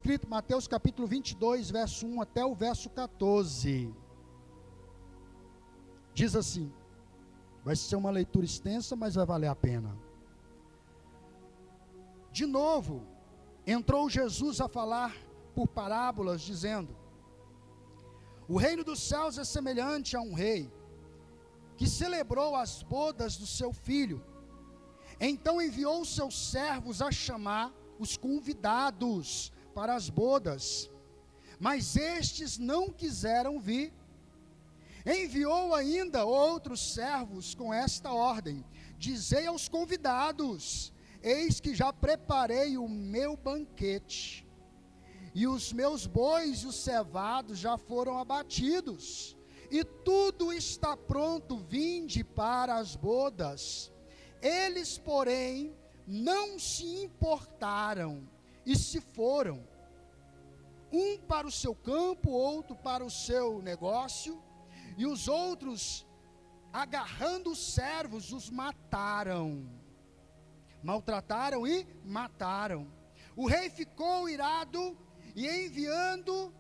escrito, Mateus capítulo 22, verso 1 até o verso 14. Diz assim, vai ser uma leitura extensa, mas vai valer a pena. De novo, entrou Jesus a falar por parábolas, dizendo: o reino dos céus é semelhante a um rei, que celebrou as bodas do seu filho. Então enviou seus servos a chamar os convidados para as bodas, mas estes não quiseram vir. Enviou ainda outros servos com esta ordem: dizei aos convidados, eis que já preparei o meu banquete, e os meus bois e os cevados já foram abatidos, e tudo está pronto, vinde para as bodas. Eles, porém, não se importaram e se foram, um para o seu campo, outro para o seu negócio, e os outros, agarrando os servos, os mataram, maltrataram e mataram. O rei ficou irado e, enviando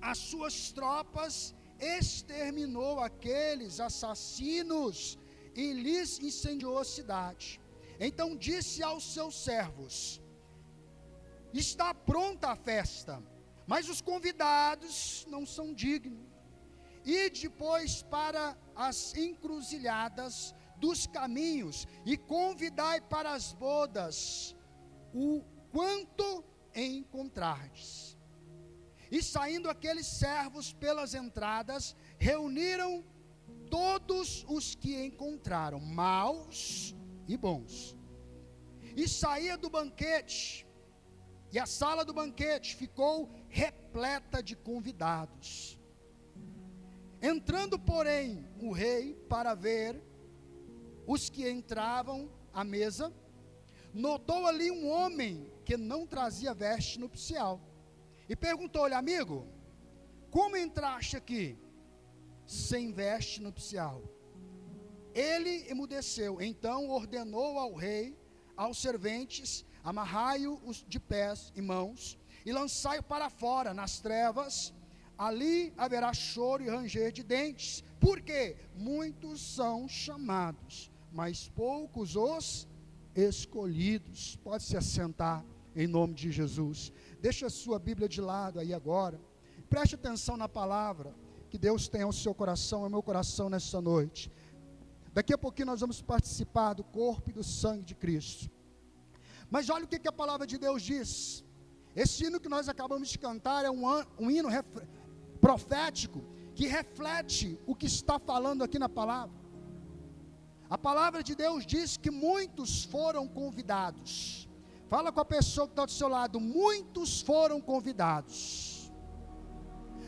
as suas tropas, exterminou aqueles assassinos e lhes incendiou a cidade. Então disse aos seus servos: está pronta a festa, mas os convidados não são dignos. E depois para as encruzilhadas dos caminhos, e convidai para as bodas o quanto encontrardes. E saindo aqueles servos pelas entradas, reuniram todos os que encontraram, maus e bons. E saía do banquete, e a sala do banquete ficou repleta de convidados. Entrando, porém, o rei para ver os que entravam à mesa, notou ali um homem que não trazia veste nupcial, e perguntou-lhe: amigo, como entraste aqui sem veste nupcial? Ele emudeceu. Então ordenou ao rei, aos serventes: amarrai-o de pés e mãos, e lançai-o para fora, nas trevas. Ali haverá choro e ranger de dentes, porque muitos são chamados, mas poucos os escolhidos. Pode se assentar em nome de Jesus. Deixa a sua Bíblia de lado aí agora. Preste atenção na palavra que Deus tem ao seu coração, ao meu coração nessa noite. Daqui a pouquinho nós vamos participar do corpo e do sangue de Cristo. Mas olha o que a palavra de Deus diz. Esse hino que nós acabamos de cantar é um hino profético, que reflete o que está falando aqui na palavra. A palavra de Deus diz que muitos foram convidados. Fala com a pessoa que está do seu lado: muitos foram convidados.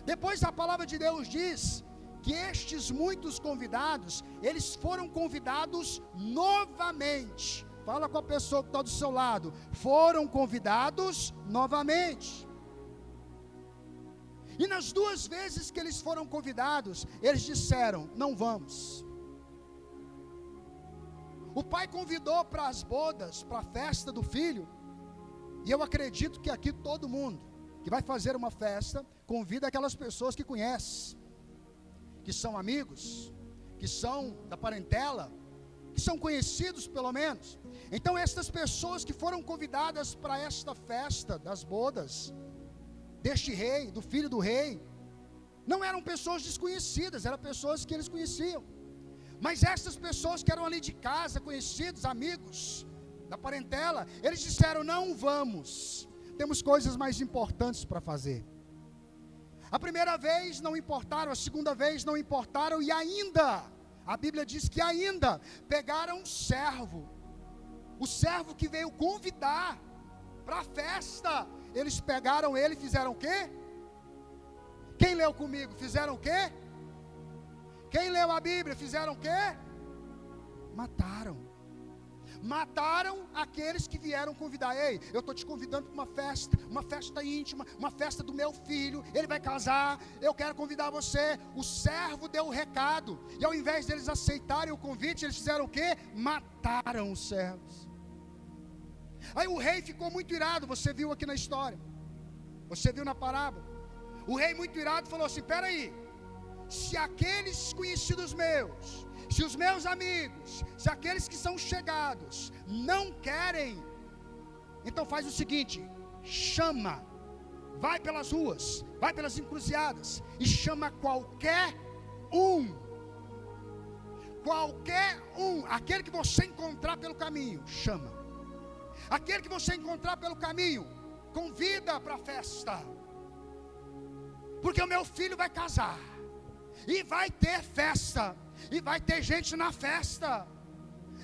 Depois a palavra de Deus diz que estes muitos convidados, eles foram convidados novamente. Fala com a pessoa que está do seu lado: foram convidados novamente. E nas duas vezes que eles foram convidados, eles disseram: não vamos. O pai convidou para as bodas, para a festa do filho, e eu acredito que aqui todo mundo que vai fazer uma festa, convida aquelas pessoas que conhece, que são amigos, que são da parentela, que são conhecidos pelo menos. Então estas pessoas que foram convidadas para esta festa das bodas, deste rei, do filho do rei, não eram pessoas desconhecidas, eram pessoas que eles conheciam. Mas essas pessoas que eram ali de casa, conhecidos, amigos, da parentela, eles disseram: não vamos, temos coisas mais importantes para fazer. A primeira vez não importaram, a segunda vez não importaram, e ainda, a Bíblia diz que ainda pegaram um servo, o servo que veio convidar para a festa. Eles pegaram ele e fizeram o quê? Quem leu comigo? Fizeram o quê? Quem leu a Bíblia? Fizeram o quê? Mataram. Mataram aqueles que vieram convidar. Ei, eu estou te convidando para uma festa íntima, uma festa do meu filho, ele vai casar, eu quero convidar você. O servo deu o recado, e ao invés deles aceitarem o convite, eles fizeram o quê? Mataram os servos. Aí o rei ficou muito irado, você viu aqui na história. Você viu na parábola? O rei muito irado falou assim: espera aí, se aqueles conhecidos meus, se os meus amigos, se aqueles que são chegados não querem, então faz o seguinte: chama, vai pelas ruas, vai pelas encruzilhadas e chama qualquer um, aquele que você encontrar pelo caminho, chama, aquele que você encontrar pelo caminho, convida para a festa, porque o meu filho vai casar, e vai ter festa, e vai ter gente na festa.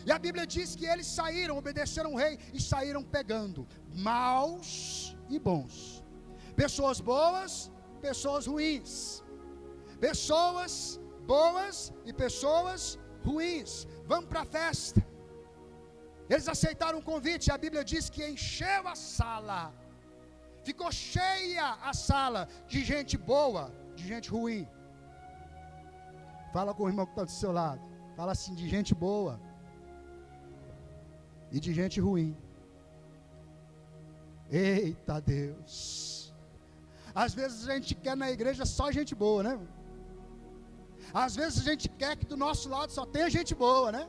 E a Bíblia diz que eles saíram, obedeceram o rei, e saíram pegando maus e bons, pessoas boas, pessoas ruins, pessoas boas e pessoas ruins. Vamos para a festa. Eles aceitaram o convite, e a Bíblia diz que encheu a sala, ficou cheia a sala de gente boa, de gente ruim. Fala com o irmão que está do seu lado, fala assim: de gente boa e de gente ruim. Eita Deus, às vezes a gente quer na igreja só gente boa, né? Às vezes a gente quer que do nosso lado só tenha gente boa, né?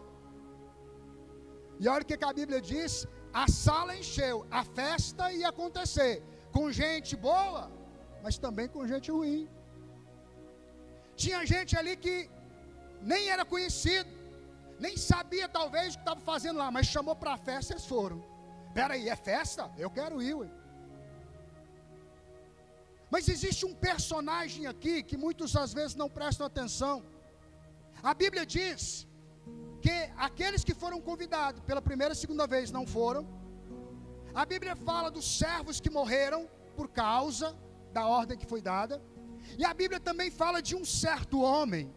E olha o que a Bíblia diz: a sala encheu, a festa ia acontecer com gente boa, mas também com gente ruim. Tinha gente ali que nem era conhecido, nem sabia talvez o que estava fazendo lá, mas chamou para a festa e eles foram. Espera aí, é festa? Eu quero ir, ué. Mas existe um personagem aqui que muitos às vezes não prestam atenção. A Bíblia diz que aqueles que foram convidados pela primeira e segunda vez não foram. A Bíblia fala dos servos que morreram por causa da ordem que foi dada. E a Bíblia também fala de um certo homem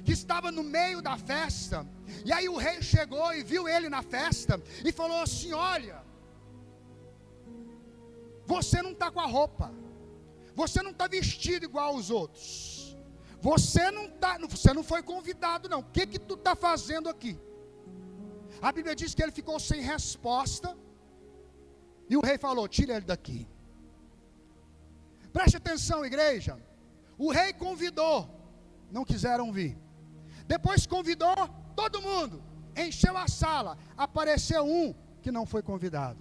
que estava no meio da festa. E aí o rei chegou e viu ele na festa e falou assim: olha, você não está com a roupa, você não está vestido igual aos outros, você não foi convidado não, o que tu está fazendo aqui? A Bíblia diz que ele ficou sem resposta, e o rei falou: tira ele daqui. Preste atenção, igreja. O rei convidou, não quiseram vir. Depois convidou todo mundo, encheu a sala, apareceu um que não foi convidado.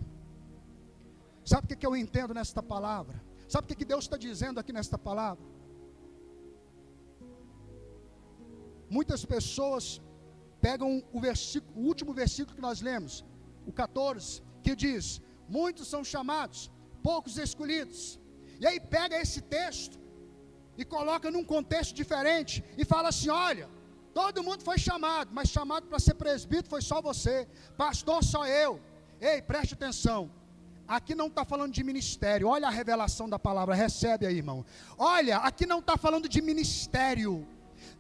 Sabe o que eu entendo nesta palavra? Sabe o que Deus está dizendo aqui nesta palavra? Muitas pessoas pegam o último versículo que nós lemos, o 14, que diz: muitos são chamados, poucos escolhidos. E aí pega esse texto e coloca num contexto diferente e fala assim: olha, todo mundo foi chamado, mas chamado para ser presbítero foi só você, pastor só eu. Ei, preste atenção, aqui não está falando de ministério. Olha a revelação da palavra, recebe aí, irmão. Olha, aqui não está falando de ministério.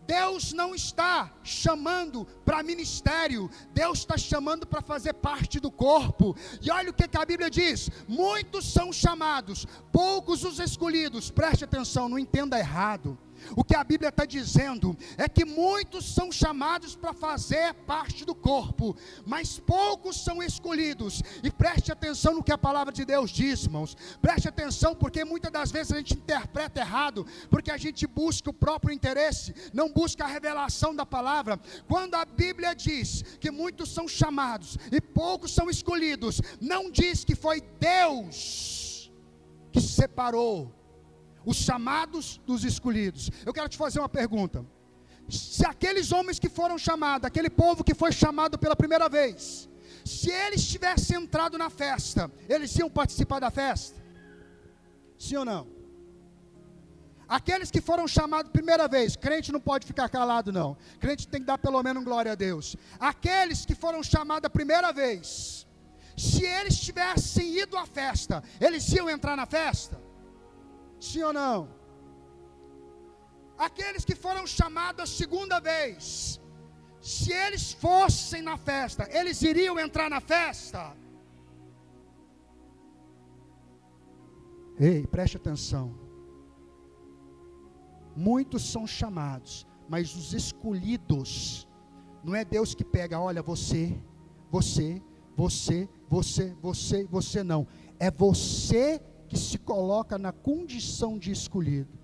Deus não está chamando para ministério, Deus está chamando para fazer parte do corpo. E olha o que a Bíblia diz: muitos são chamados, poucos os escolhidos. Preste atenção, não entenda errado. O que a Bíblia está dizendo é que muitos são chamados para fazer parte do corpo, mas poucos são escolhidos. E preste atenção no que a palavra de Deus diz, irmãos. Preste atenção, porque muitas das vezes a gente interpreta errado, porque a gente busca o próprio interesse, não busca a revelação da palavra. Quando a Bíblia diz que muitos são chamados e poucos são escolhidos, não diz que foi Deus que separou os chamados dos escolhidos. Eu quero te fazer uma pergunta: se aqueles homens que foram chamados, aquele povo que foi chamado pela primeira vez, se eles tivessem entrado na festa, eles iam participar da festa? Sim ou não? Aqueles que foram chamados primeira vez, crente não pode ficar calado não, crente tem que dar pelo menos glória a Deus. Aqueles que foram chamados a primeira vez, se eles tivessem ido à festa, eles iam entrar na festa? Sim ou não? Aqueles que foram chamados a segunda vez, se eles fossem na festa, eles iriam entrar na festa? Ei, preste atenção. Muitos são chamados, mas os escolhidos, não é Deus que pega, olha, você não. É você que se coloca na condição de escolhido.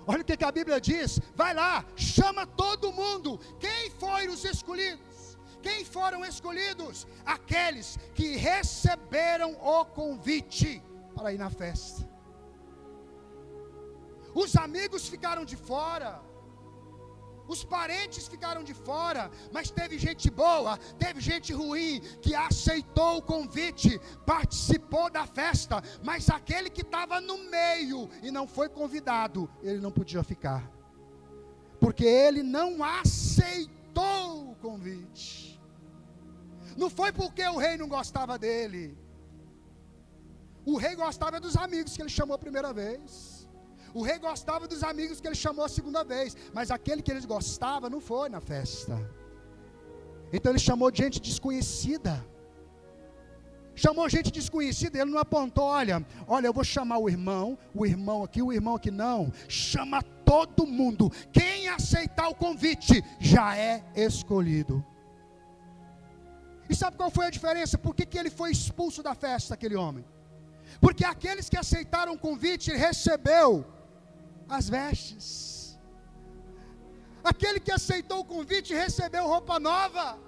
Olha o que a Bíblia diz, vai lá, chama todo mundo. Quem foram os escolhidos? Quem foram escolhidos? Aqueles que receberam o convite para ir na festa. Os amigos ficaram de fora, os parentes ficaram de fora, mas teve gente boa, teve gente ruim, que aceitou o convite, participou da festa, mas aquele que estava no meio e não foi convidado, ele não podia ficar, porque ele não aceitou o convite. Não foi porque o rei não gostava dele, o rei gostava dos amigos que ele chamou a primeira vez. O rei gostava dos amigos que ele chamou a segunda vez, mas aquele que ele gostava não foi na festa. Então ele chamou gente desconhecida. Chamou gente desconhecida, ele não apontou, olha, eu vou chamar o irmão aqui não. Chama todo mundo. Quem aceitar o convite já é escolhido. E sabe qual foi a diferença? Por que ele foi expulso da festa, aquele homem? Porque aqueles que aceitaram o convite, ele recebeu as vestes. Aquele que aceitou o convite recebeu roupa nova,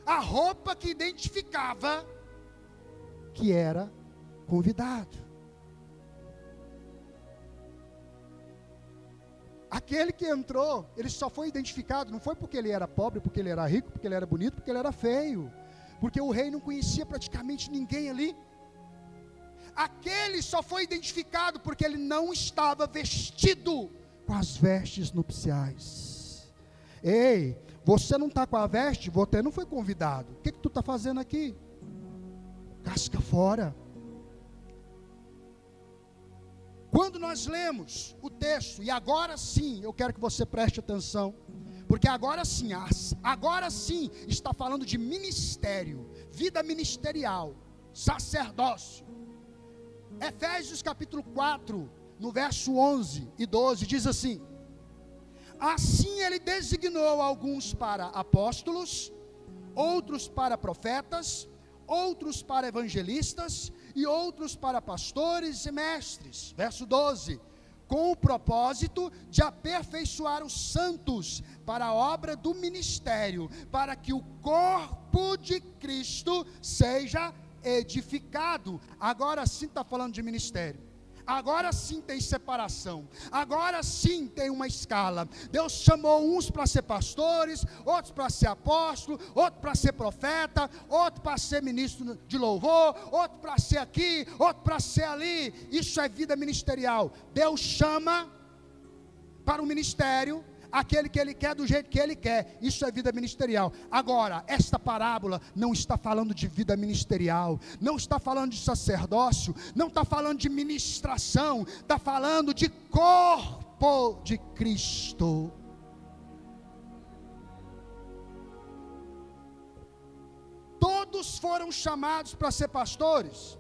a roupa que identificava que era convidado. Aquele que entrou, ele só foi identificado, não foi porque ele era pobre, porque ele era rico, porque ele era bonito, porque ele era feio, porque o rei não conhecia praticamente ninguém ali. Aquele só foi identificado porque ele não estava vestido com as vestes nupciais. Ei, você não está com a veste, você não foi convidado. O que tu está fazendo aqui? Casca fora. Quando nós lemos o texto, e agora sim, eu quero que você preste atenção, porque agora sim está falando de ministério, vida ministerial, sacerdócio. Efésios capítulo 4, no verso 11 e 12, diz assim: assim ele designou alguns para apóstolos, outros para profetas, outros para evangelistas e outros para pastores e mestres. Verso 12: com o propósito de aperfeiçoar os santos para a obra do ministério, para que o corpo de Cristo seja edificado. Agora sim está falando de ministério. Agora sim tem separação. Agora sim tem uma escala. Deus chamou uns para ser pastores, outros para ser apóstolo, outro para ser profeta, outro para ser ministro de louvor, outro para ser aqui, outro para ser ali. Isso é vida ministerial. Deus chama para o ministério aquele que Ele quer do jeito que Ele quer. Isso é vida ministerial. Agora, esta parábola não está falando de vida ministerial, não está falando de sacerdócio, não está falando de ministração, está falando de corpo de Cristo. Todos foram chamados para ser pastores,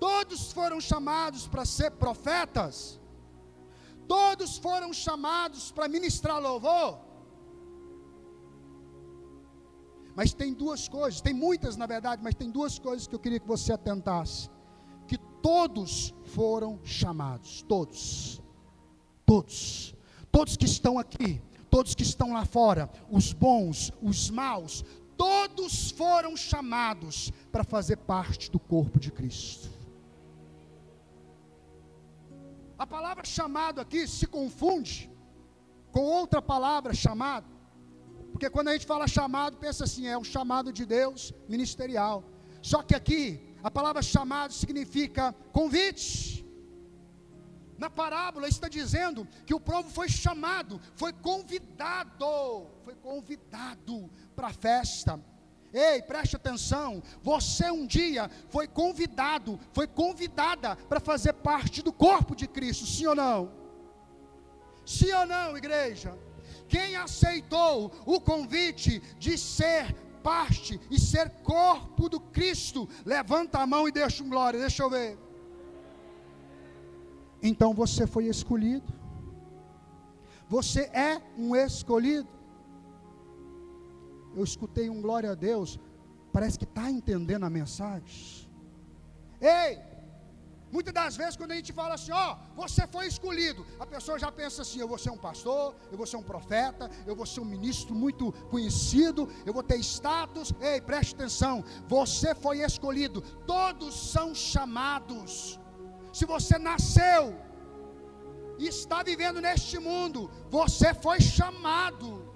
todos foram chamados para ser profetas, todos foram chamados para ministrar louvor. Mas tem duas coisas, tem muitas na verdade, mas tem duas coisas que eu queria que você atentasse. Que todos foram chamados, todos que estão aqui, todos que estão lá fora, os bons, os maus, todos foram chamados para fazer parte do corpo de Cristo. A palavra chamado aqui se confunde com outra palavra chamado, porque quando a gente fala chamado, pensa assim, é um chamado de Deus ministerial. Só que aqui, a palavra chamado significa convite. Na parábola está dizendo que o povo foi chamado, foi convidado para a festa. Ei, preste atenção, você um dia foi convidado, foi convidada para fazer parte do corpo de Cristo, sim ou não? Sim ou não, igreja? Quem aceitou o convite de ser parte e ser corpo do Cristo, levanta a mão e deixa um glória, deixa eu ver. Então você foi escolhido, você é um escolhido. Eu escutei um glória a Deus, parece que está entendendo a mensagem. Ei, muitas das vezes quando a gente fala assim, ó, você foi escolhido, a pessoa já pensa assim, eu vou ser um pastor, eu vou ser um profeta, eu vou ser um ministro muito conhecido, eu vou ter status. Ei, preste atenção, você foi escolhido, todos são chamados. Se você nasceu e está vivendo neste mundo, você foi chamado.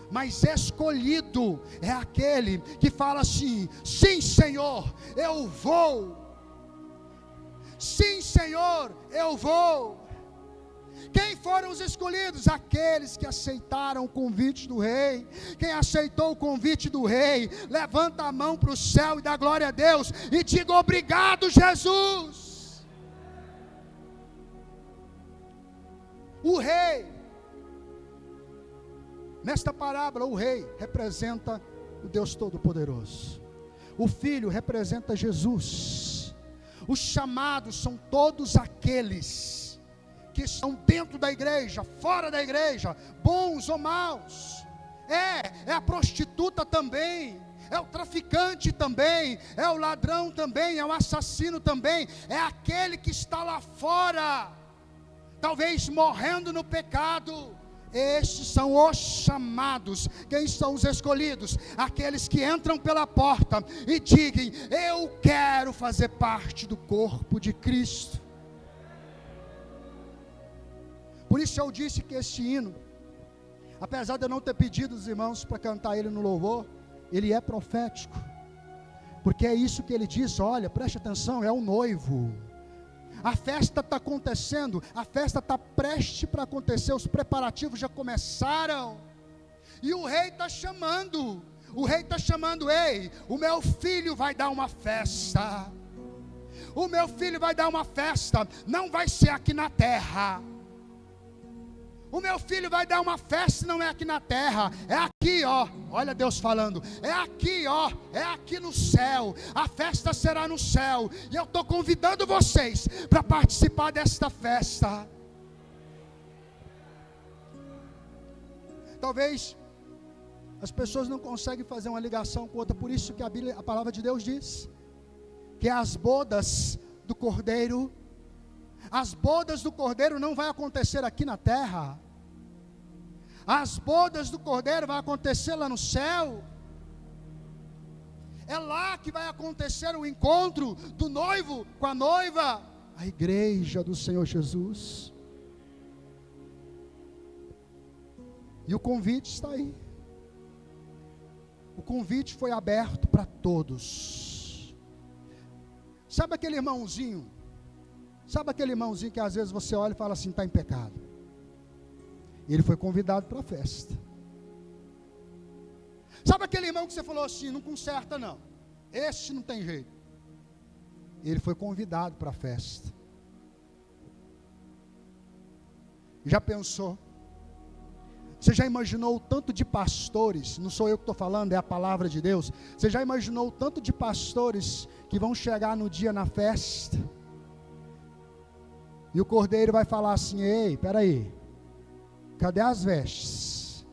Mas escolhido é aquele que fala assim, sim Senhor, eu vou. Sim Senhor, eu vou. Quem foram os escolhidos? Aqueles que aceitaram o convite do rei. Quem aceitou o convite do rei, levanta a mão para o céu e dá glória a Deus e diga obrigado Jesus. O rei, nesta parábola, o rei representa o Deus Todo-Poderoso. O filho representa Jesus. Os chamados são todos aqueles que estão dentro da igreja, fora da igreja, bons ou maus. É a prostituta também, é o traficante também, é o ladrão também, é o assassino também, é aquele que está lá fora, talvez morrendo no pecado. Estes são os chamados. Quem são os escolhidos? Aqueles que entram pela porta e digam, eu quero fazer parte do corpo de Cristo. Por isso eu disse que este hino, apesar de eu não ter pedido os irmãos para cantar ele no louvor, ele é profético, porque é isso que ele diz. Olha, preste atenção, é o noivo. A festa está acontecendo, a festa está prestes para acontecer, os preparativos já começaram, e o rei está chamando, ei, o meu filho vai dar uma festa, o meu filho vai dar uma festa, não vai ser aqui na terra, o meu filho vai dar uma festa, não é aqui na terra, é aqui ó, olha Deus falando, é aqui ó, é aqui no céu, a festa será no céu, e eu estou convidando vocês para participar desta festa. Talvez as pessoas não conseguem fazer uma ligação com outra, por isso que a palavra de Deus diz, que as bodas do Cordeiro, as bodas do Cordeiro não vai acontecer aqui na terra, as bodas do Cordeiro vai acontecer lá no céu, é lá que vai acontecer o encontro do noivo com a noiva, a igreja do Senhor Jesus, e o convite está aí, o convite foi aberto para todos. Sabe aquele irmãozinho que às vezes você olha e fala assim, está em pecado? Ele foi convidado para a festa. Sabe aquele irmão que você falou assim, não conserta não, esse não tem jeito? Ele foi convidado para a festa. Já pensou? Você já imaginou o tanto de pastores, não sou eu que estou falando, é a palavra de Deus. Você já imaginou o tanto de pastores que vão chegar no dia na festa? E o cordeiro vai falar assim, ei, peraí, cadê as vestes?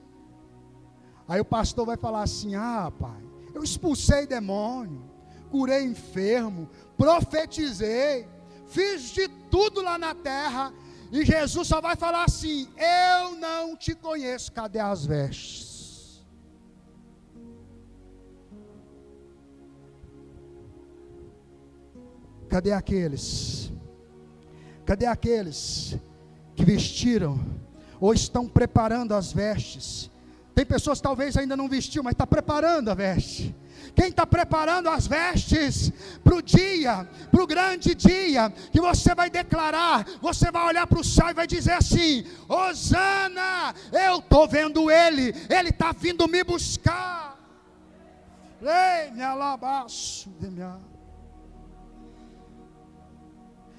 Aí o pastor vai falar assim, pai, eu expulsei demônio, curei enfermo, profetizei, fiz de tudo lá na terra, e Jesus só vai falar assim, eu não te conheço, cadê as vestes? Cadê aqueles que vestiram, ou estão preparando as vestes? Tem pessoas que talvez ainda não vestiu, mas está preparando a veste. Quem está preparando as vestes para o dia, para o grande dia, que você vai declarar, você vai olhar para o céu e vai dizer assim, Hosana, eu estou vendo ele está vindo me buscar. Ei, me alabaço de minha...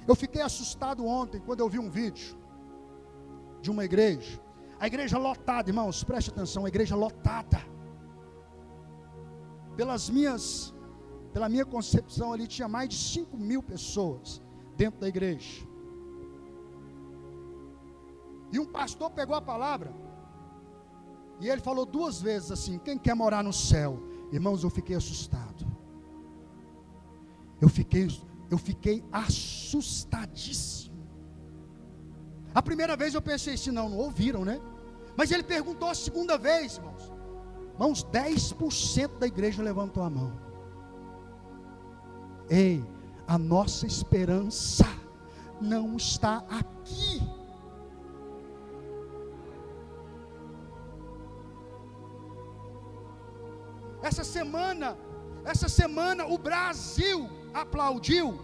Eu fiquei assustado ontem, quando eu vi um vídeo de uma igreja, a igreja lotada, irmãos, preste atenção, a igreja lotada, pela minha concepção ali, tinha mais de 5.000 pessoas dentro da igreja, e um pastor pegou a palavra, e ele falou 2 vezes assim, quem quer morar no céu? Irmãos, eu fiquei assustado, Eu fiquei assustadíssimo. A primeira vez eu pensei assim, não ouviram, né? Mas ele perguntou a segunda vez, irmãos. Irmãos, 10% da igreja levantou a mão. Ei, a nossa esperança não está aqui. Essa semana o Brasil aplaudiu.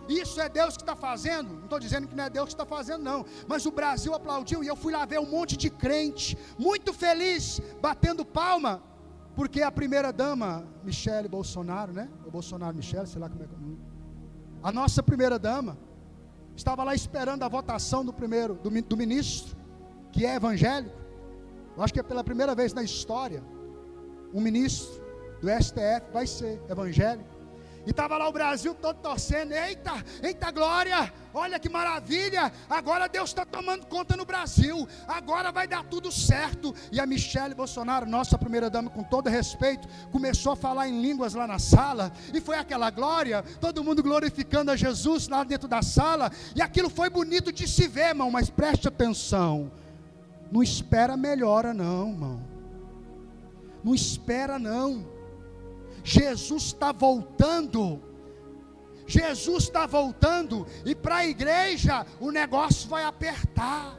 Isso é Deus que está fazendo. Não estou dizendo que não é Deus que está fazendo, não. Mas o Brasil aplaudiu e eu fui lá ver um monte de crente, muito feliz, batendo palma, porque a primeira dama, Michele Bolsonaro, né? Ou Bolsonaro Michele, sei lá como é que é. A nossa primeira dama estava lá esperando a votação do ministro, que é evangélico. Eu acho que é pela primeira vez na história um ministro do STF vai ser evangélico. E estava lá o Brasil todo torcendo. Eita glória, olha que maravilha, agora Deus está tomando conta no Brasil, agora vai dar tudo certo. E a Michele Bolsonaro, nossa primeira dama, com todo respeito, começou a falar em línguas lá na sala, e foi aquela glória, todo mundo glorificando a Jesus lá dentro da sala, e aquilo foi bonito de se ver, irmão. Mas preste atenção, não espera melhora não, irmão, não espera não. Jesus está voltando, e para a igreja o negócio vai apertar.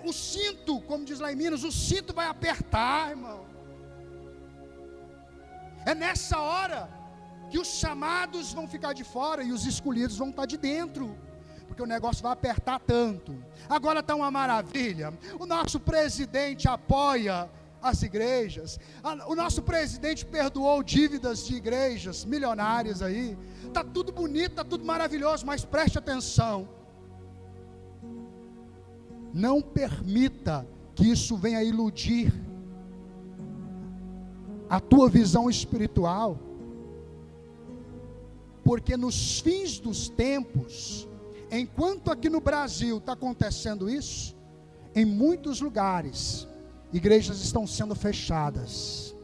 O cinto, como diz lá em Minas, o cinto vai apertar, irmão. É nessa hora que os chamados vão ficar de fora e os escolhidos vão estar de dentro, porque o negócio vai apertar tanto. Agora está uma maravilha, o nosso presidente apoia as igrejas, o nosso presidente perdoou dívidas de igrejas milionárias aí, está tudo bonito, está tudo maravilhoso, mas preste atenção, não permita que isso venha iludir a tua visão espiritual, porque nos fins dos tempos, enquanto aqui no Brasil está acontecendo isso, em muitos lugares igrejas estão sendo fechadas.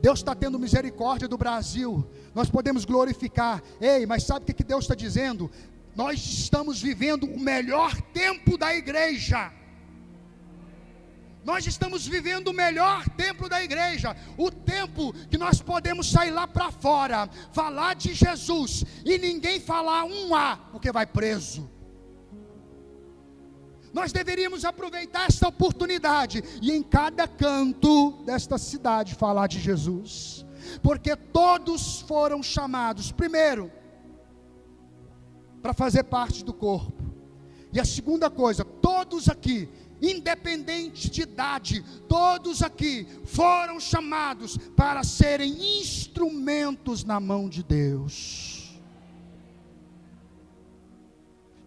Deus está tendo misericórdia do Brasil, nós podemos glorificar. Ei, mas sabe o que Deus está dizendo? Nós estamos vivendo o melhor tempo da igreja. Nós estamos vivendo o melhor tempo da igreja, o tempo que nós podemos sair lá para fora, falar de Jesus, e ninguém falar um A, porque vai preso. Nós deveríamos aproveitar esta oportunidade e em cada canto desta cidade falar de Jesus, porque todos foram chamados, primeiro, para fazer parte do corpo, e a segunda coisa, todos aqui, independente de idade, todos aqui foram chamados para serem instrumentos na mão de Deus.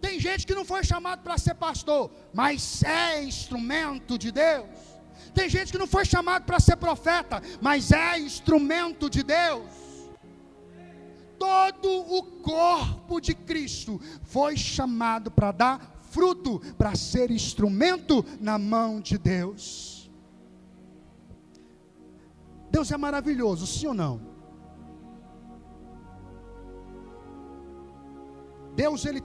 Tem gente que não foi chamado para ser pastor, mas é instrumento de Deus. Tem gente que não foi chamado para ser profeta, mas é instrumento de Deus. Todo o corpo de Cristo foi chamado para dar fruto, para ser instrumento na mão de Deus. Deus é maravilhoso, sim ou não? Deus ele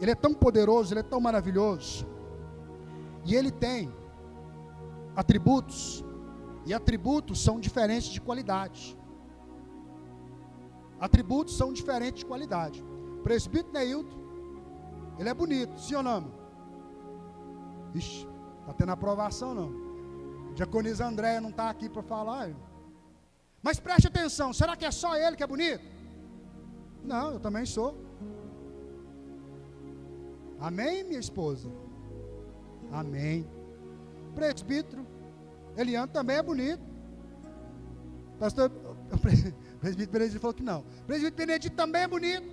é tão poderoso, ele é tão maravilhoso, e ele tem atributos, e atributos são diferentes de qualidade. Atributos são diferentes de qualidade. O presbítero Neilton, ele é bonito, sim ou não? Ixi, está tendo aprovação não. Diaconisa Andréia não está aqui para falar. Mas preste atenção, será que é só ele que é bonito? Não, eu também sou. Amém, minha esposa? Amém. O presbítero Eliano também é bonito. Pastor, o presbítero Benedito falou que não. O presbítero Benedito também é bonito.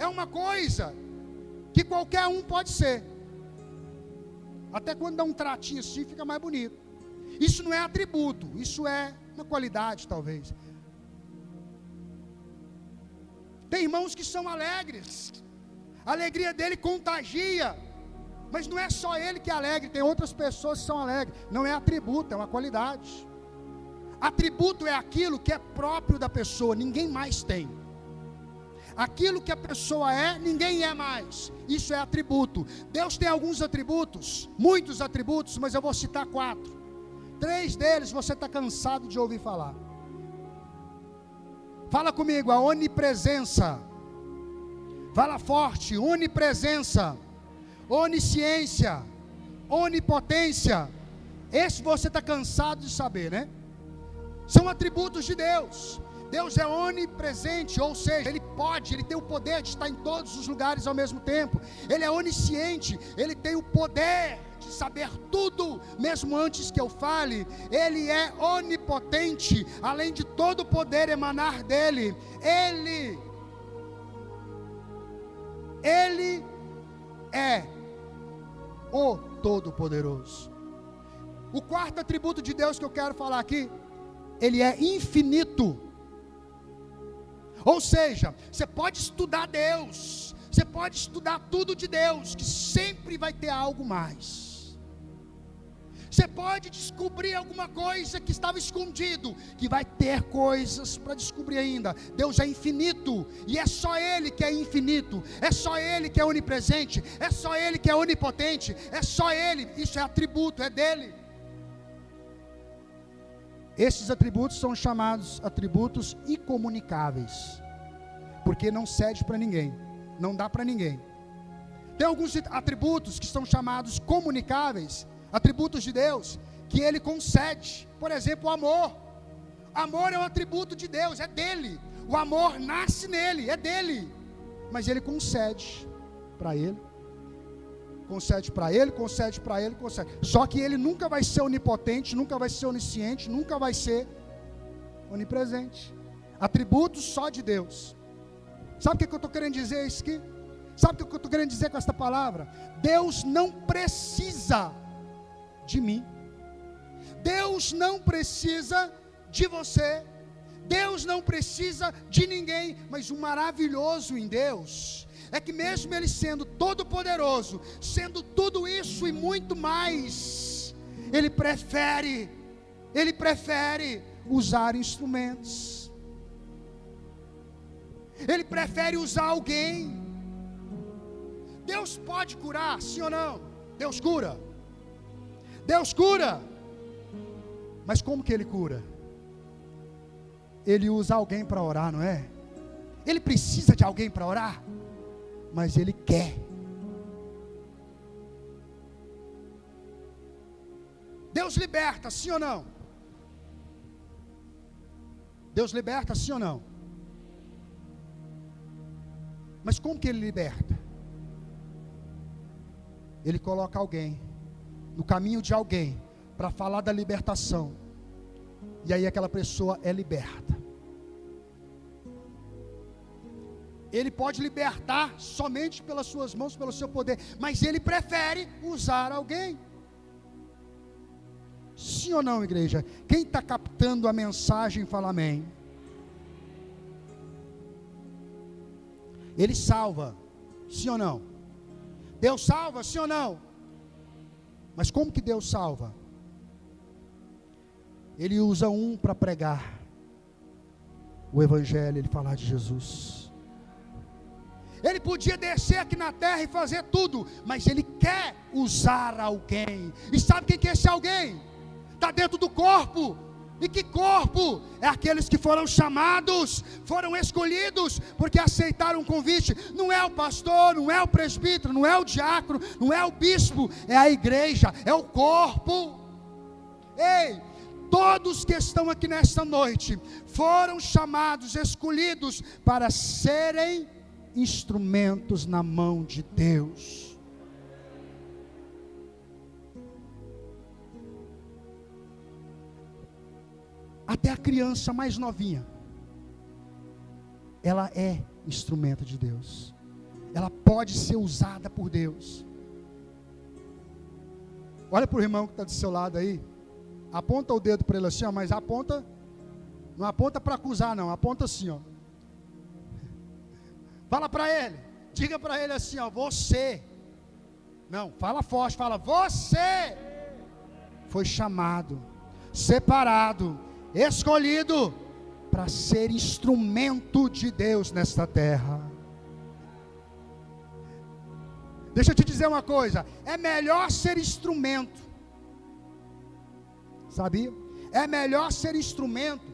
É uma coisa que qualquer um pode ser. Até quando dá um tratinho assim, fica mais bonito. Isso não é atributo, isso é uma qualidade talvez. Tem irmãos que são alegres, a alegria dele contagia, mas não é só ele que é alegre, tem outras pessoas que são alegres. Não é atributo, é uma qualidade. Atributo é aquilo que é próprio da pessoa, ninguém mais tem. Aquilo que a pessoa é, ninguém é mais. Isso é atributo. Deus tem alguns atributos, muitos atributos, mas eu vou citar 4. 3 deles você está cansado de ouvir falar. Fala comigo, a onipresença. Fala forte, onipresença, onisciência, onipotência. Esse você está cansado de saber, né? São atributos de Deus. Deus é onipresente, ou seja, Ele tem o poder de estar em todos os lugares ao mesmo tempo. Ele é onisciente, Ele tem o poder de saber tudo, mesmo antes que eu fale. Ele é onipotente, além de todo o poder emanar dEle. Ele é o Todo-Poderoso. O 4º atributo de Deus que eu quero falar aqui, Ele é infinito. Ou seja, você pode estudar Deus, você pode estudar tudo de Deus, que sempre vai ter algo mais. Você pode descobrir alguma coisa que estava escondido, que vai ter coisas para descobrir ainda. Deus é infinito, e é só Ele que é infinito, é só Ele que é onipresente, é só Ele que é onipotente, é só Ele, isso é atributo, é dEle. Esses atributos são chamados atributos incomunicáveis, porque não cede para ninguém, não dá para ninguém. Tem alguns atributos que são chamados comunicáveis, atributos de Deus, que Ele concede. Por exemplo, o amor. Amor é um atributo de Deus, é dEle. O amor nasce nele, é dEle, mas Ele concede para Ele. Concede para Ele, concede para Ele, concede. Só que Ele nunca vai ser onipotente, nunca vai ser onisciente, nunca vai ser onipresente. Atributos só de Deus. Sabe o que eu estou querendo dizer isso aqui? Sabe o que eu estou querendo dizer com esta palavra? Deus não precisa de mim. Deus não precisa de você. Deus não precisa de ninguém. Mas o maravilhoso em Deus é que mesmo Ele sendo todo poderoso, sendo tudo isso e muito mais, Ele prefere usar instrumentos. Ele prefere usar alguém. Deus pode curar, sim ou não? Deus cura. Deus cura. Mas como que Ele cura? Ele usa alguém para orar, não é? Ele precisa de alguém para orar, mas Ele quer. Deus liberta, sim ou não? Deus liberta, sim ou não? Mas como que Ele liberta? Ele coloca alguém no caminho de alguém para falar da libertação, e aí aquela pessoa é liberta. Ele pode libertar somente pelas suas mãos, pelo seu poder, mas Ele prefere usar alguém. Sim ou não, igreja? Quem está captando a mensagem, fala amém. Ele salva, sim ou não? Deus salva, sim ou não? Mas como que Deus salva? Ele usa um para pregar o Evangelho, Ele falar de Jesus. Ele podia descer aqui na terra e fazer tudo, mas Ele quer usar alguém. E sabe quem que é esse alguém? Está dentro do corpo. E que corpo? É aqueles que foram chamados, foram escolhidos, porque aceitaram o convite. Não é o pastor, não é o presbítero, não é o diácono, não é o bispo, é a igreja, é o corpo. Ei, todos que estão aqui nesta noite foram chamados, escolhidos para serem instrumentos na mão de Deus. Até a criança mais novinha, ela é instrumento de Deus. Ela pode ser usada por Deus. Olha para o irmão que está do seu lado aí. Aponta o dedo para ele assim, ó, mas aponta, não aponta para acusar não, aponta assim, ó. Fala para ele, diga para ele assim, ó, você. Não, fala forte, fala, você foi chamado, separado, escolhido para ser instrumento de Deus nesta terra. Deixa eu te dizer uma coisa, é melhor ser instrumento, sabia? É melhor ser instrumento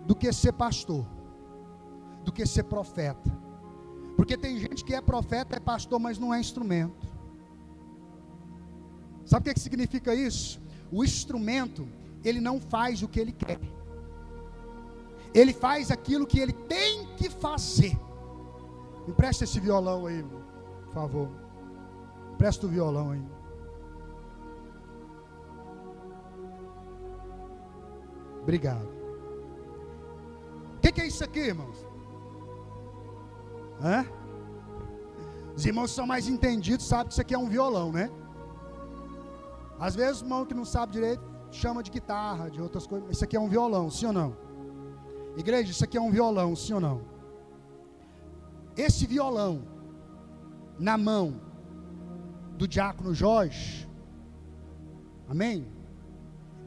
do que ser pastor, do que ser profeta. Porque tem gente que é profeta, é pastor, mas não é instrumento. Sabe o que significa isso? O instrumento, ele não faz o que ele quer. Ele faz aquilo que ele tem que fazer. Me presta esse violão aí, por favor. Presta o violão aí. Obrigado. O que é isso aqui, irmãos? Hã? Os irmãos são mais entendidos, sabem que isso aqui é um violão, né? Às vezes o irmão que não sabe direito chama de guitarra, de outras coisas. Isso aqui é um violão, sim ou não? Igreja, isso aqui é um violão, sim ou não? Esse violão na mão do diácono Jorge, amém?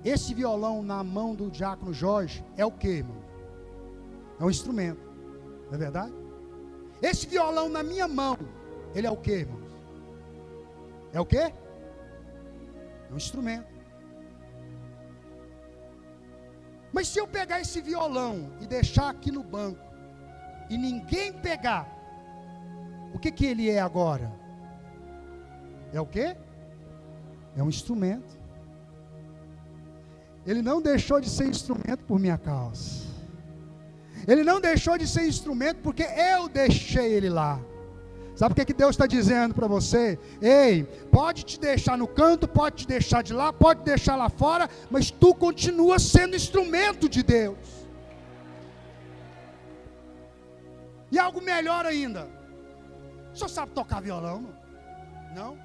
Esse violão na mão do diácono Jorge é o que, irmão? É um instrumento, não é verdade? Esse violão na minha mão, ele é o que, irmãos? É o que? É um instrumento. Mas se eu pegar esse violão e deixar aqui no banco, e ninguém pegar, o que ele é agora? É o que? É um instrumento. Ele não deixou de ser instrumento por minha causa. Ele não deixou de ser instrumento porque eu deixei ele lá. Sabe o que Deus está dizendo para você? Ei, pode te deixar no canto, pode te deixar de lá, pode deixar lá fora, mas tu continua sendo instrumento de Deus. E algo melhor ainda. O senhor sabe tocar violão? Não?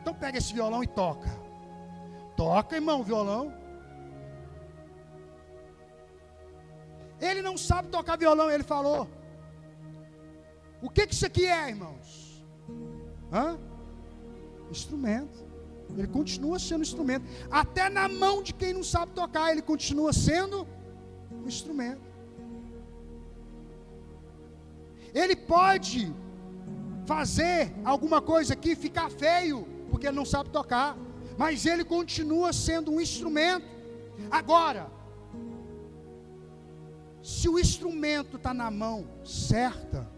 Então pega esse violão e toca. Toca, irmão, violão. Ele não sabe tocar violão, ele falou. O que isso aqui é, irmãos? Instrumento. Ele continua sendo instrumento. Até na mão de quem não sabe tocar, ele continua sendo um instrumento. Ele pode fazer alguma coisa aqui ficar feio, porque ele não sabe tocar, mas ele continua sendo um instrumento. Agora, se o instrumento está na mão certa,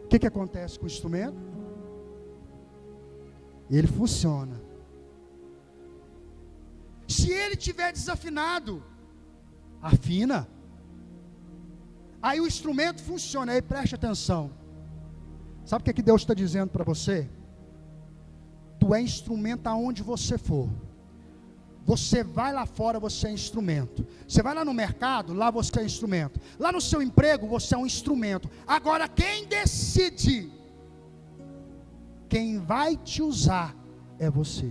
o que acontece com o instrumento? Ele funciona. Se ele estiver desafinado, afina. Aí o instrumento funciona. Aí preste atenção. Sabe o que Deus está dizendo para você? Tu é instrumento aonde você for. Você vai lá fora, você é instrumento. Você vai lá no mercado, lá você é instrumento. Lá no seu emprego, você é um instrumento. Agora, quem decide, quem vai te usar, é você.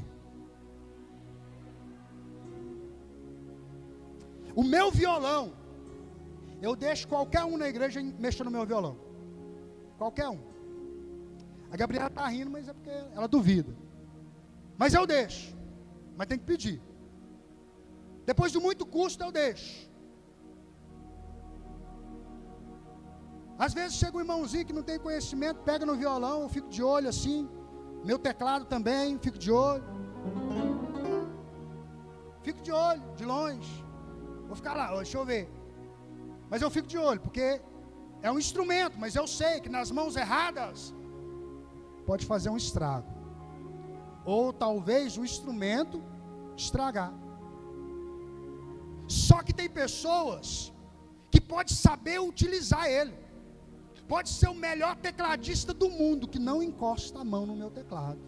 O meu violão, eu deixo qualquer um na igreja mexer no meu violão. Qualquer um. A Gabriela está rindo, mas é porque ela duvida. Mas eu deixo. Mas tem que pedir. Depois de muito custo eu deixo. Às vezes chega um irmãozinho que não tem conhecimento, pega no violão, eu fico de olho assim. Meu teclado também, fico de olho. Fico de olho, de longe. Vou ficar lá, deixa eu ver. Mas eu fico de olho, porque é um instrumento, mas eu sei que nas mãos erradas pode fazer um estrago. Ou talvez o instrumento estragar. Só que tem pessoas que podem saber utilizar ele. Pode ser o melhor tecladista do mundo, que não encosta a mão no meu teclado.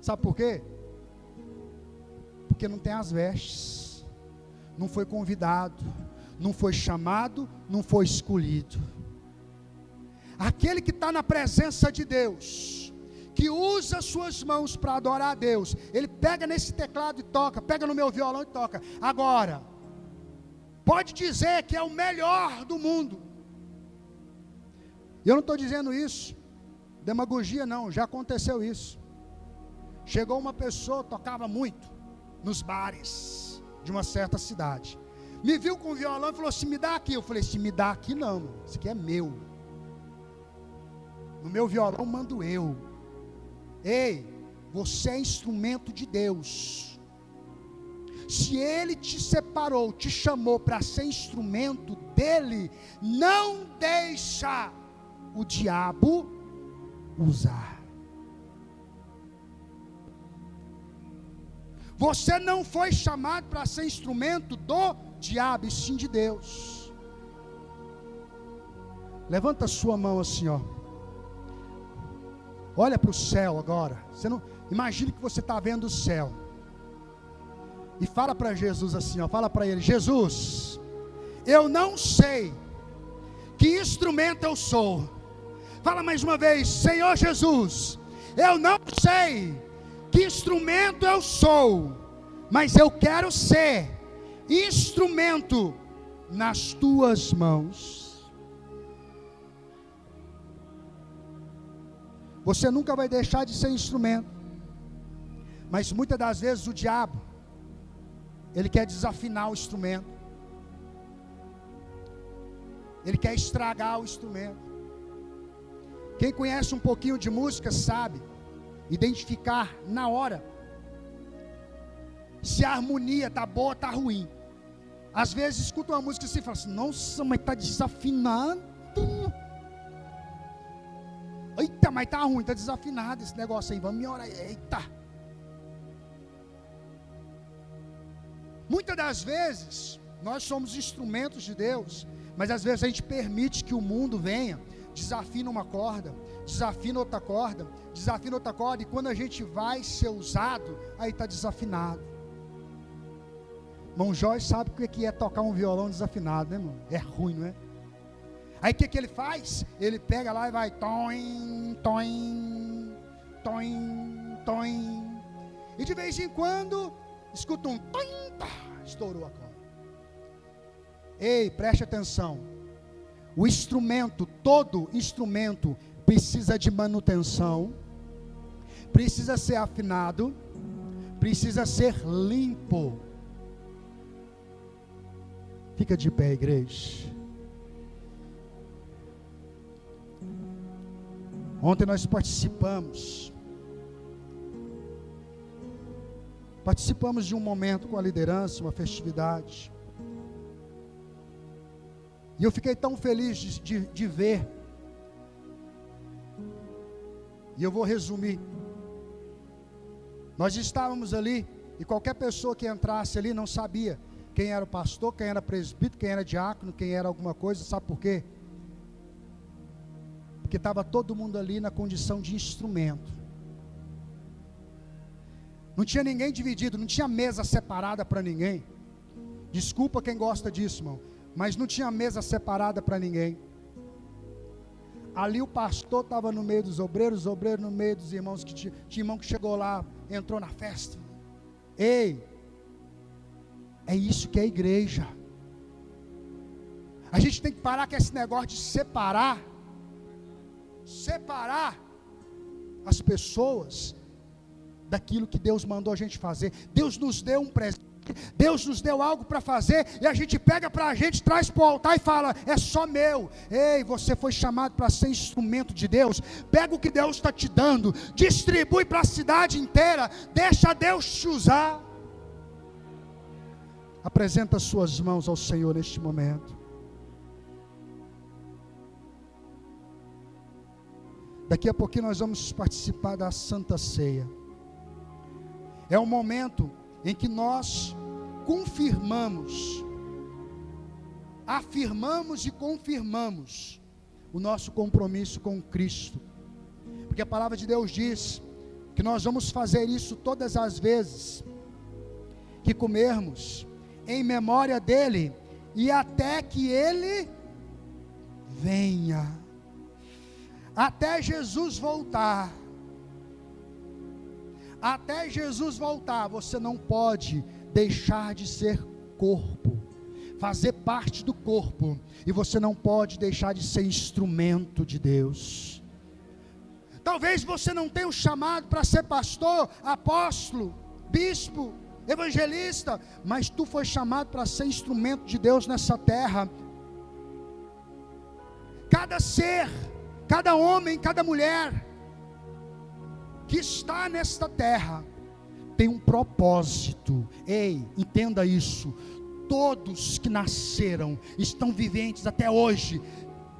Sabe por quê? Porque não tem as vestes. Não foi convidado. Não foi chamado. Não foi escolhido. Aquele que está na presença de Deus, que usa suas mãos para adorar a Deus, ele pega nesse teclado e toca, pega no meu violão e toca. Agora, pode dizer que é o melhor do mundo. E eu não estou dizendo isso demagogia não, já aconteceu isso. Chegou uma pessoa, tocava muito nos bares de uma certa cidade. Me viu com o violão e falou assim: me dá aqui. Eu falei assim: me dá aqui não, mano. Isso aqui é meu. No meu violão mando eu. Ei, você é instrumento de Deus. Se Ele te separou, te chamou para ser instrumento dEle, não deixa o diabo usar. Você não foi chamado para ser instrumento do diabo, e sim de Deus. Levanta a sua mão assim, ó. Olha para o céu agora. Você não imagine que você está vendo o céu. E fala para Jesus assim, ó. Fala para Ele: Jesus, eu não sei que instrumento eu sou. Fala mais uma vez: Senhor Jesus, eu não sei que instrumento eu sou, mas eu quero ser instrumento nas tuas mãos. Você nunca vai deixar de ser instrumento, mas muitas das vezes o diabo, ele quer desafinar o instrumento, ele quer estragar o instrumento. Quem conhece um pouquinho de música sabe identificar na hora se a harmonia está boa ou está ruim. Às vezes escuta uma música assim e fala assim: nossa, mas está desafinado. Eita, mas está ruim, está desafinado esse negócio aí, vamos melhorar. Eita. Muitas das vezes nós somos instrumentos de Deus, mas às vezes a gente permite que o mundo venha, desafina uma corda, desafina outra corda, desafina outra corda, e quando a gente vai ser usado, aí está desafinado. Irmão Jorge sabe o que é tocar um violão desafinado, né, irmão? É ruim, não é? Aí o que ele faz? Ele pega lá e vai toim, toim, toim, toim, e de vez em quando escuta um toim, pá, estourou a corda. Ei, preste atenção. O instrumento, todo instrumento precisa de manutenção, precisa ser afinado, precisa ser limpo. Fica de pé, igreja. Ontem nós participamos de um momento com a liderança, uma festividade. E eu fiquei tão feliz de ver. E eu vou resumir. Nós estávamos ali, e qualquer pessoa que entrasse ali não sabia quem era o pastor, quem era presbítero, quem era diácono, quem era alguma coisa. Sabe por quê? Porque estava todo mundo ali na condição de instrumento. Não tinha ninguém dividido, não tinha mesa separada para ninguém. Desculpa quem gosta disso, irmão, mas não tinha mesa separada para ninguém. Ali o pastor estava no meio dos obreiros, os obreiros no meio dos irmãos, que tinha irmão que chegou lá, entrou na festa. Ei, é isso que é igreja. A gente tem que parar com esse negócio de separar as pessoas daquilo que Deus mandou a gente fazer. Deus nos deu um presente, Deus nos deu algo para fazer, e a gente pega para a gente, traz para o altar e fala: é só meu. Ei, você foi chamado para ser instrumento de Deus. Pega o que Deus está te dando, distribui para a cidade inteira, deixa Deus te usar. Apresenta as suas mãos ao Senhor neste momento. Daqui a pouquinho nós vamos participar da Santa Ceia. É um momento em que nós afirmamos e confirmamos o nosso compromisso com Cristo. Porque a palavra de Deus diz que nós vamos fazer isso todas as vezes que comermos, em memória dEle, e até que Ele venha. Até Jesus voltar. Até Jesus voltar, você não pode deixar de ser corpo, fazer parte do corpo, e você não pode deixar de ser instrumento de Deus. Talvez você não tenha o chamado para ser pastor, apóstolo, bispo, evangelista, mas tu foi chamado para ser instrumento de Deus nessa terra. Cada ser, cada homem, cada mulher que está nesta terra tem um propósito. Ei, entenda isso. Todos que nasceram, estão viventes até hoje,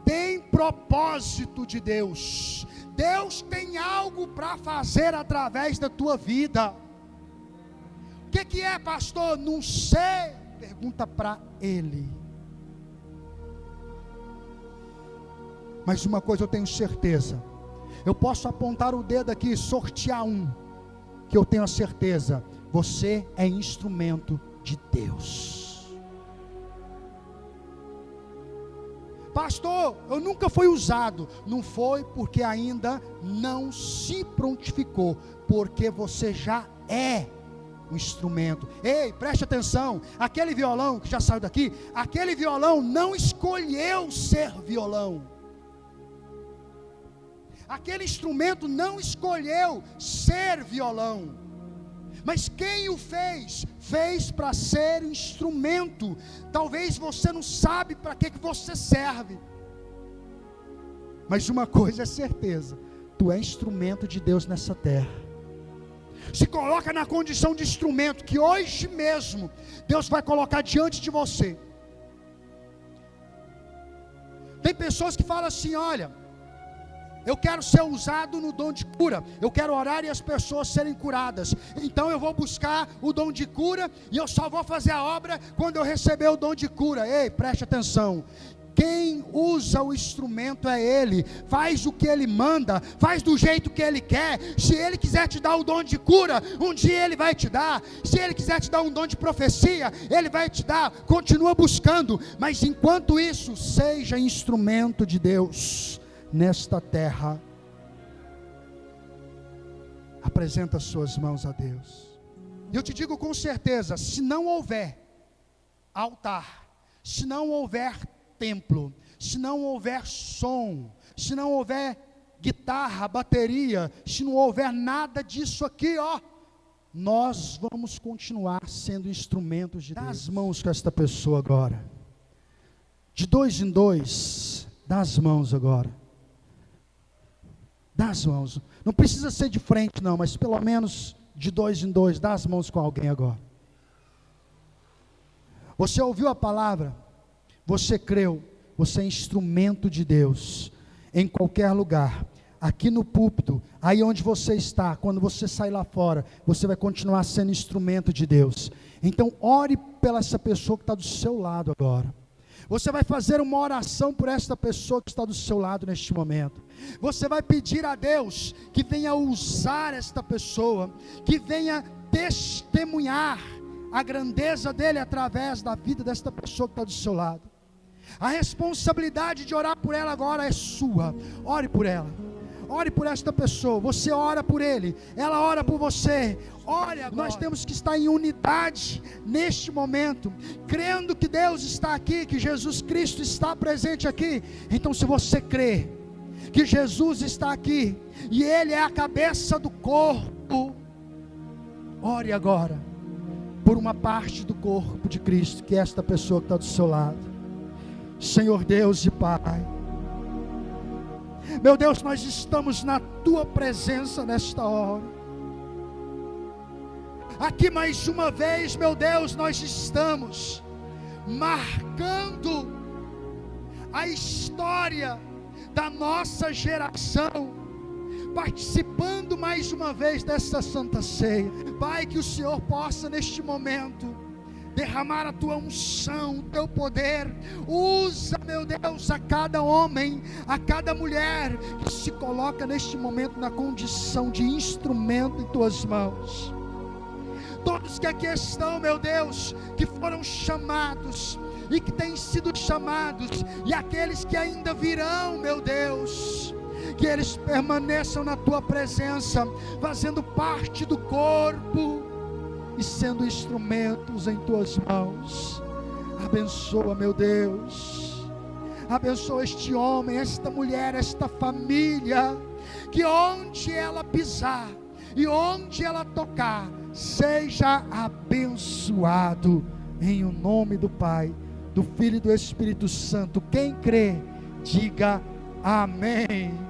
têm propósito de Deus. Deus tem algo para fazer através da tua vida. O que é, pastor? Não sei. Pergunta para Ele. Mas uma coisa eu tenho certeza. Eu posso apontar o dedo aqui e sortear um, que eu tenho a certeza. Você é instrumento de Deus. Pastor, eu nunca fui usado. Não foi porque ainda não se prontificou, porque você já é um instrumento. Ei, preste atenção, aquele violão que já saiu daqui, aquele violão não escolheu ser violão. Aquele instrumento não escolheu ser violão. Mas quem o fez? Fez para ser instrumento. Talvez você não sabe para que você serve. Mas uma coisa é certeza: tu é instrumento de Deus nessa terra. Se coloca na condição de instrumento, que hoje mesmo Deus vai colocar diante de você. Tem pessoas que falam assim: olha, eu quero ser usado no dom de cura, eu quero orar e as pessoas serem curadas, então eu vou buscar o dom de cura, e eu só vou fazer a obra quando eu receber o dom de cura. Ei, preste atenção, quem usa o instrumento é Ele. Faz o que Ele manda, faz do jeito que Ele quer. Se Ele quiser te dar o dom de cura, um dia Ele vai te dar. Se Ele quiser te dar um dom de profecia, Ele vai te dar. Continua buscando, mas enquanto isso, seja instrumento de Deus nesta terra. Apresenta as suas mãos a Deus. E eu te digo com certeza, se não houver altar, se não houver templo, se não houver som, se não houver guitarra, bateria, se não houver nada disso aqui, nós vamos continuar sendo instrumentos de Deus. Dá as mãos com esta pessoa agora, de 2 em 2, dá as mãos agora. Dá as mãos, não precisa ser de frente não, mas pelo menos de 2 em 2, dá as mãos com alguém agora. Você ouviu a palavra, você creu, você é instrumento de Deus, em qualquer lugar, aqui no púlpito, aí onde você está, quando você sair lá fora, você vai continuar sendo instrumento de Deus. Então ore pela essa pessoa que está do seu lado agora. Você vai fazer uma oração por esta pessoa que está do seu lado neste momento. Você vai pedir a Deus que venha usar esta pessoa, que venha testemunhar a grandeza dele através da vida desta pessoa que está do seu lado. A responsabilidade de orar por ela agora é sua. Ore por ela. Ore por esta pessoa, você ora por ele, ela ora por você. Ore agora. Nós temos que estar em unidade neste momento, crendo que Deus está aqui, que Jesus Cristo está presente aqui. Então, se você crê que Jesus está aqui e Ele é a cabeça do corpo, ore agora por uma parte do corpo de Cristo, que é esta pessoa que está do seu lado. Senhor Deus e Pai, meu Deus, nós estamos na Tua presença nesta hora. Aqui mais uma vez, meu Deus, nós estamos marcando a história da nossa geração, participando mais uma vez dessa Santa Ceia. Pai, que o Senhor possa neste momento derramar a Tua unção, o Teu poder. Usa, meu Deus, a cada homem, a cada mulher que se coloca neste momento na condição de instrumento em Tuas mãos. Todos que aqui estão, meu Deus, que foram chamados e que têm sido chamados, e aqueles que ainda virão, meu Deus, que eles permaneçam na Tua presença, fazendo parte do corpo e sendo instrumentos em Tuas mãos. Abençoa, meu Deus, abençoa este homem, esta mulher, esta família, que onde ela pisar e onde ela tocar, seja abençoado em o nome do Pai, do Filho e do Espírito Santo. Quem crê, diga amém.